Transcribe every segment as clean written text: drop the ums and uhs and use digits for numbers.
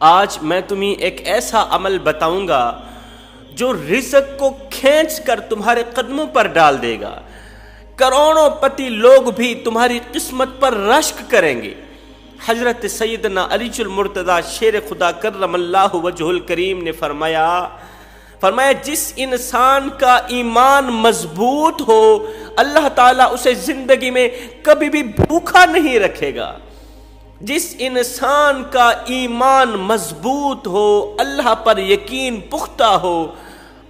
آج میں تمہیں ایک ایسا عمل بتاؤں گا جو رزق کو کھینچ کر تمہارے قدموں پر ڈال دے گا. کروڑوں پتی لوگ بھی تمہاری قسمت پر رشک کریں گے. حضرت سیدنا علی المرتضیٰ شیر خدا کرم اللہ وجہ الکریم نے فرمایا جس انسان کا ایمان مضبوط ہو اللہ تعالیٰ اسے زندگی میں کبھی بھی بھوکا نہیں رکھے گا. جس انسان کا ایمان مضبوط ہو، اللہ پر یقین پختہ ہو،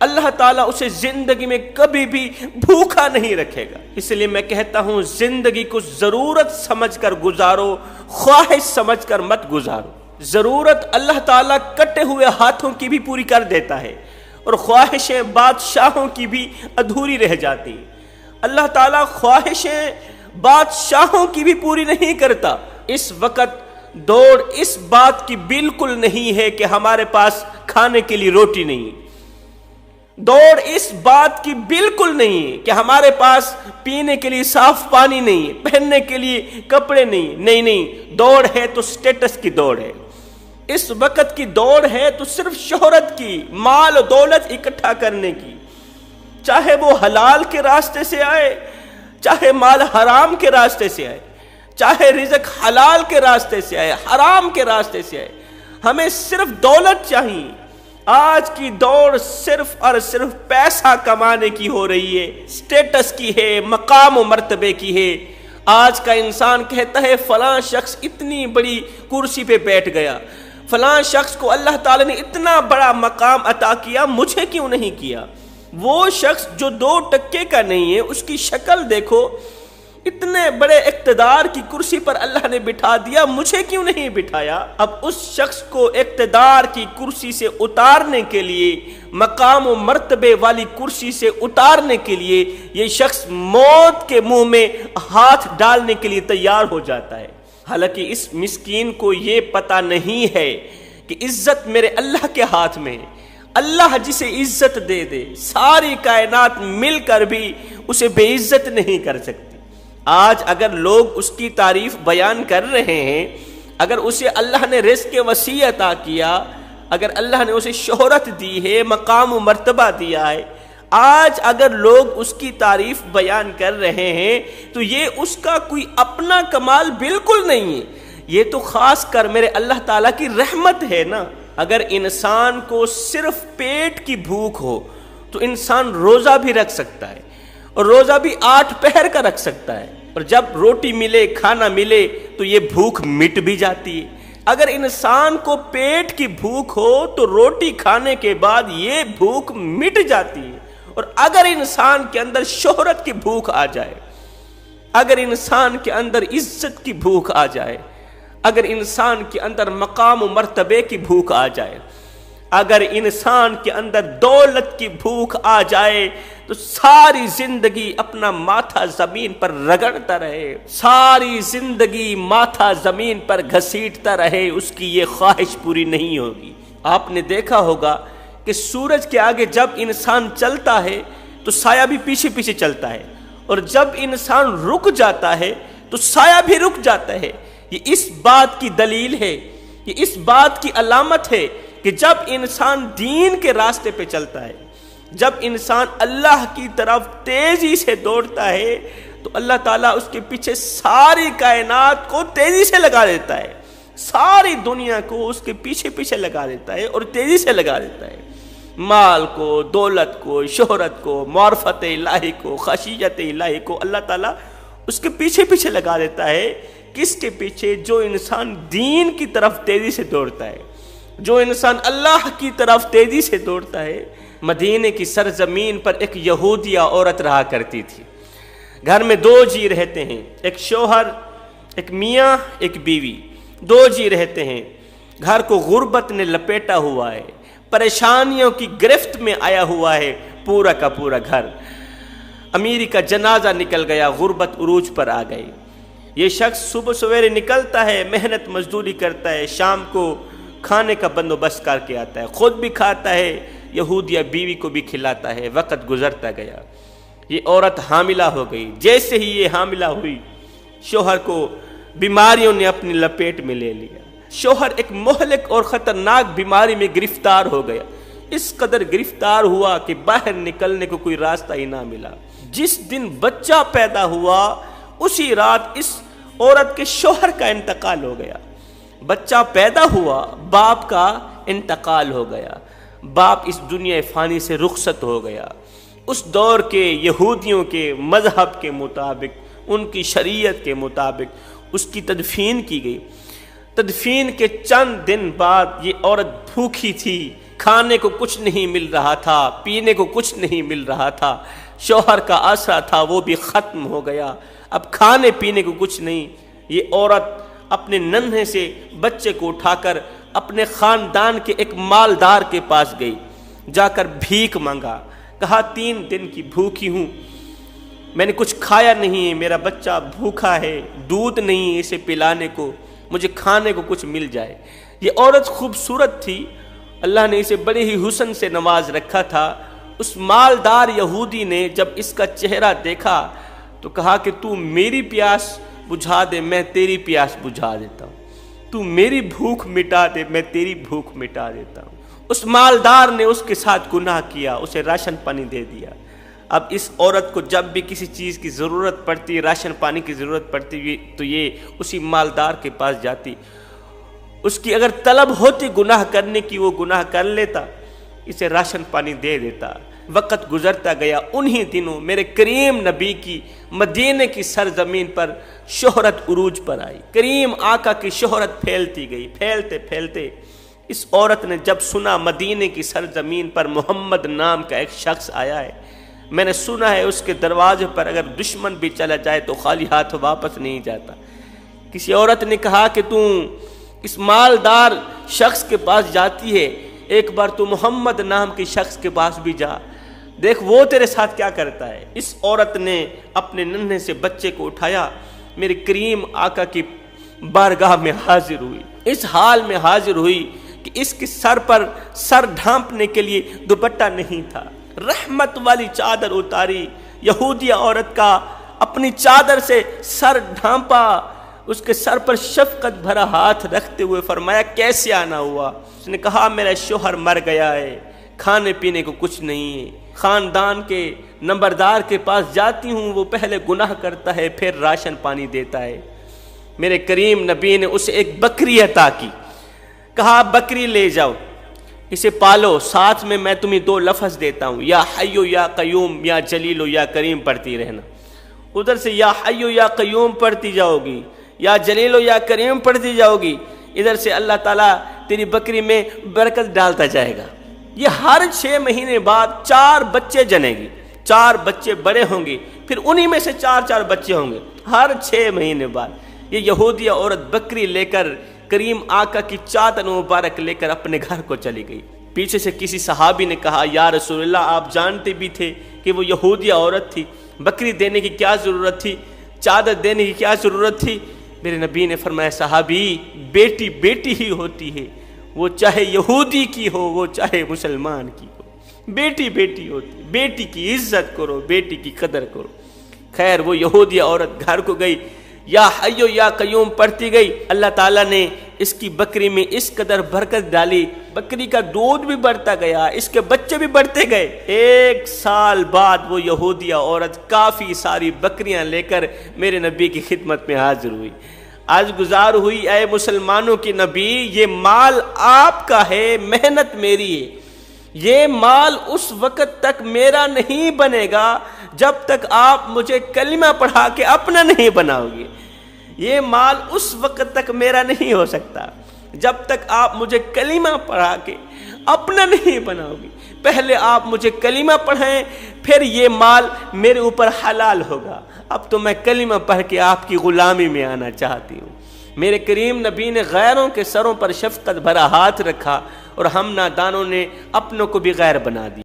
اللہ تعالیٰ اسے زندگی میں کبھی بھی بھوکا نہیں رکھے گا. اس لیے میں کہتا ہوں زندگی کو ضرورت سمجھ کر گزارو، خواہش سمجھ کر مت گزارو. ضرورت اللہ تعالیٰ کٹے ہوئے ہاتھوں کی بھی پوری کر دیتا ہے اور خواہشیں بادشاہوں کی بھی ادھوری رہ جاتی. اللہ تعالیٰ خواہشیں بادشاہوں کی بھی پوری نہیں کرتا. اس وقت دوڑ اس بات کی بالکل نہیں ہے کہ ہمارے پاس کھانے کے لیے روٹی نہیں. دوڑ اس بات کی بالکل نہیں ہے کہ ہمارے پاس پینے کے لیے صاف پانی نہیں، پہننے کے لیے کپڑے نہیں. دوڑ ہے تو سٹیٹس کی دوڑ ہے. اس وقت کی دوڑ ہے تو صرف شہرت کی، مال و دولت اکٹھا کرنے کی، چاہے وہ حلال کے راستے سے آئے، چاہے مال حرام کے راستے سے آئے، چاہے رزق حلال کے راستے سے آئے، حرام کے راستے سے آئے. ہمیں صرف دولت چاہیے. آج کی دوڑ صرف اور صرف پیسہ کمانے کی ہو رہی ہے، سٹیٹس کی ہے، مقام و مرتبے کی ہے. آج کا انسان کہتا ہے فلاں شخص اتنی بڑی کرسی پہ بیٹھ گیا، فلاں شخص کو اللہ تعالی نے اتنا بڑا مقام عطا کیا، مجھے کیوں نہیں کیا؟ وہ شخص جو 2 ٹکے کا نہیں ہے، اس کی شکل دیکھو، اتنے بڑے اقتدار کی کرسی پر اللہ نے بٹھا دیا، مجھے کیوں نہیں بٹھایا؟ اب اس شخص کو اقتدار کی کرسی سے اتارنے کے لیے، مقام و مرتبے والی کرسی سے اتارنے کے لیے یہ شخص موت کے منہ میں ہاتھ ڈالنے کے لیے تیار ہو جاتا ہے. حالانکہ اس مسکین کو یہ پتہ نہیں ہے کہ عزت میرے اللہ کے ہاتھ میں ہے. اللہ جسے عزت دے دے، ساری کائنات مل کر بھی اسے بے عزت نہیں کر سکتی. آج اگر لوگ اس کی تعریف بیان کر رہے ہیں، اگر اسے اللہ نے رزق وسیع عطا کیا، اگر اللہ نے اسے شہرت دی ہے، مقام و مرتبہ دیا ہے، آج اگر لوگ اس کی تعریف بیان کر رہے ہیں تو یہ اس کا کوئی اپنا کمال بالکل نہیں ہے، یہ تو خاص کر میرے اللہ تعالیٰ کی رحمت ہے نا. اگر انسان کو صرف پیٹ کی بھوک ہو تو انسان روزہ بھی رکھ سکتا ہے، اور روزہ بھی 8 پہر کا رکھ سکتا ہے، اور جب روٹی ملے، کھانا ملے تو یہ بھوک مٹ بھی جاتی ہے. اگر انسان کو پیٹ کی بھوک ہو تو روٹی کھانے کے بعد یہ بھوک مٹ جاتی ہے. اور اگر انسان کے اندر شہرت کی بھوک آ جائے، اگر انسان کے اندر عزت کی بھوک آ جائے، اگر انسان کے اندر مقام و مرتبے کی بھوک آ جائے، اگر انسان کے اندر دولت کی بھوک آ جائے تو ساری زندگی اپنا ماتھا زمین پر رگڑتا رہے، ساری زندگی ماتھا زمین پر گھسیٹتا رہے، اس کی یہ خواہش پوری نہیں ہوگی. آپ نے دیکھا ہوگا کہ سورج کے آگے جب انسان چلتا ہے تو سایہ بھی پیچھے پیچھے چلتا ہے، اور جب انسان رک جاتا ہے تو سایہ بھی رک جاتا ہے. یہ اس بات کی دلیل ہے، یہ اس بات کی علامت ہے کہ جب انسان دین کے راستے پہ چلتا ہے، جب انسان اللہ کی طرف تیزی سے دوڑتا ہے تو اللہ تعالیٰ اس کے پیچھے ساری کائنات کو تیزی سے لگا دیتا ہے، ساری دنیا کو اس کے پیچھے پیچھے لگا دیتا ہے اور تیزی سے لگا دیتا ہے. مال کو، دولت کو، شہرت کو، معرفت الہی کو، خشیت الہی کو اللہ تعالیٰ اس کے پیچھے پیچھے لگا دیتا ہے. کس کے پیچھے؟ جو انسان دین کی طرف تیزی سے دوڑتا ہے، جو انسان اللہ کی طرف تیزی سے دوڑتا ہے. مدینے کی سرزمین پر ایک یہودیہ عورت رہا کرتی تھی. گھر میں 2 جی رہتے ہیں، ایک شوہر، ایک میاں، ایک بیوی، 2 جی رہتے ہیں. گھر کو غربت نے لپیٹا ہوا ہے، پریشانیوں کی گرفت میں آیا ہوا ہے پورا کا پورا گھر. امیری کا جنازہ نکل گیا، غربت عروج پر آ گئی. یہ شخص صبح سویرے نکلتا ہے، محنت مزدوری کرتا ہے، شام کو کھانے کا بندوبست کر کے آتا ہے، خود بھی کھاتا ہے، یہودیہ بیوی کو بھی کھلاتا ہے. وقت گزرتا گیا، یہ عورت حاملہ ہو گئی. جیسے ہی یہ حاملہ ہوئی، شوہر کو بیماریوں نے اپنی لپیٹ میں لے لیا. شوہر ایک مہلک اور خطرناک بیماری میں گرفتار ہو گیا، اس قدر گرفتار ہوا کہ باہر نکلنے کو کوئی راستہ ہی نہ ملا۔ جس دن بچہ پیدا ہوا اسی رات اس عورت کے شوہر کا انتقال ہو گیا۔ بچہ پیدا ہوا، باپ کا انتقال ہو گیا، باپ اس دنیا فانی سے رخصت ہو گیا۔ اس دور کے یہودیوں کے مذہب کے مطابق، ان کی شریعت کے مطابق اس کی تدفین کی گئی۔ تدفین کے چند دن بعد یہ عورت بھوکی تھی، کھانے کو کچھ نہیں مل رہا تھا، پینے کو کچھ نہیں مل رہا تھا، شوہر کا آسرا تھا وہ بھی ختم ہو گیا، اب کھانے پینے کو کچھ نہیں۔ یہ عورت اپنے ننھے سے بچے کو اٹھا کر اپنے خاندان کے ایک مالدار کے پاس گئی، جا کر بھیک مانگا، کہا 3 دن کی بھوکی ہوں، میں نے کچھ کھایا نہیں ہے، میرا بچہ بھوکا ہے، دودھ نہیں ہے اسے پلانے کو، مجھے کھانے کو کچھ مل جائے۔ یہ عورت خوبصورت تھی، اللہ نے اسے بڑے ہی حسن سے نواز رکھا تھا۔ اس مالدار یہودی نے جب اس کا چہرہ دیکھا تو کہا کہ تو میری پیاس بجھا دے، میں تیری پیاس بجھا دیتا ہوں، تو میری بھوک مٹا دے، میں تیری بھوک مٹا دیتا ہوں۔ اس مالدار نے اس کے ساتھ گناہ کیا، اسے راشن پانی دے دیا۔ اب اس عورت کو جب بھی کسی چیز کی ضرورت پڑتی، راشن پانی کی ضرورت پڑتی تو یہ اسی مالدار کے پاس جاتی، اس کی اگر طلب ہوتی گناہ کرنے کی وہ گناہ کر لیتا، اسے راشن پانی دے دیتا۔ وقت گزرتا گیا، انہی دنوں میرے کریم نبی کی مدینے کی سرزمین پر شہرت عروج پر آئی۔ کریم آقا کی شہرت پھیلتی گئی، پھیلتے پھیلتے اس عورت نے جب سنا مدینے کی سرزمین پر محمد نام کا ایک شخص آیا ہے، میں نے سنا ہے اس کے دروازے پر اگر دشمن بھی چلا جائے تو خالی ہاتھ واپس نہیں جاتا۔ کسی عورت نے کہا کہ تو اس مالدار شخص کے پاس جاتی ہے، ایک بار تو محمد نام کے شخص کے پاس بھی جا، دیکھ وہ تیرے ساتھ کیا کرتا ہے۔ اس عورت نے اپنے ننھے سے بچے کو اٹھایا، میرے کریم آقا کی بارگاہ میں حاضر ہوئی، اس حال میں حاضر ہوئی کہ اس کے سر پر سر ڈھانپنے کے لیے دوپٹہ نہیں تھا، رحمت والی چادر اتاری، یہودیہ عورت کا اپنی چادر سے سر ڈھانپا، اس کے سر پر شفقت بھرا ہاتھ رکھتے ہوئے فرمایا کیسے آنا ہوا؟ اس نے کہا میرا شوہر مر گیا ہے، کھانے پینے کو کچھ نہیں ہے، خاندان کے نمبردار کے پاس جاتی ہوں، وہ پہلے گناہ کرتا ہے پھر راشن پانی دیتا ہے۔ میرے کریم نبی نے اسے ایک بکری عطا کی، کہا بکری لے جاؤ، اسے پالو، ساتھ میں تمہیں 2 لفظ دیتا ہوں، یا حیو یا قیوم یا جلیل یا کریم پڑھتی رہنا۔ ادھر سے یا حیو یا قیوم پڑھتی جاؤ گی، یا جلیل یا کریم پڑھتی جاؤ گی، ادھر سے اللہ تعالیٰ تیری بکری میں برکت ڈالتا جائے گا۔ یہ ہر 6 مہینے بعد 4 بچے جنے گی، 4 بچے بڑے ہوں گے، پھر انہی میں سے 4 بچے ہوں گے، ہر 6 مہینے بعد۔ یہ یہودیہ عورت بکری لے کر کریم آقا کی چادر مبارک لے کر اپنے گھر کو چلی گئی۔ پیچھے سے کسی صحابی نے کہا یا رسول اللہ آپ جانتے بھی تھے کہ وہ یہودیہ عورت تھی، بکری دینے کی کیا ضرورت تھی، چادر دینے کی کیا ضرورت تھی؟ میرے نبی نے فرمایا صحابی بیٹی بیٹی ہی ہوتی ہے، وہ چاہے یہودی کی ہو وہ چاہے مسلمان کی ہو، بیٹی بیٹی ہوتی ہے، بیٹی کی عزت کرو، بیٹی کی قدر کرو۔ خیر وہ یہودی عورت گھر کو گئی، یا حیو یا قیوم پڑھتی گئی، اللہ تعالیٰ نے اس کی بکری میں اس قدر برکت ڈالی، بکری کا دودھ بھی بڑھتا گیا، اس کے بچے بھی بڑھتے گئے۔ 1 سال بعد وہ یہودیہ عورت کافی ساری بکریاں لے کر میرے نبی کی خدمت میں حاضر ہوئی، آج گزار ہوئی اے مسلمانوں کی نبی یہ مال آپ کا ہے، محنت میری ہے، یہ مال اس وقت تک میرا نہیں بنے گا جب تک آپ مجھے کلمہ پڑھا کے اپنا نہیں بناؤ گے، یہ مال اس وقت تک میرا نہیں ہو سکتا جب تک آپ مجھے کلمہ پڑھا کے اپنا نہیں بناؤ گے، پہلے آپ مجھے کلمہ پڑھائیں پھر یہ مال میرے اوپر حلال ہوگا، اب تو میں کلمہ پڑھ کے آپ کی غلامی میں آنا چاہتی ہوں۔ میرے کریم نبی نے غیروں کے سروں پر شفقت بھرا ہاتھ رکھا اور ہم نادانوں نے اپنوں کو بھی غیر بنا دیا۔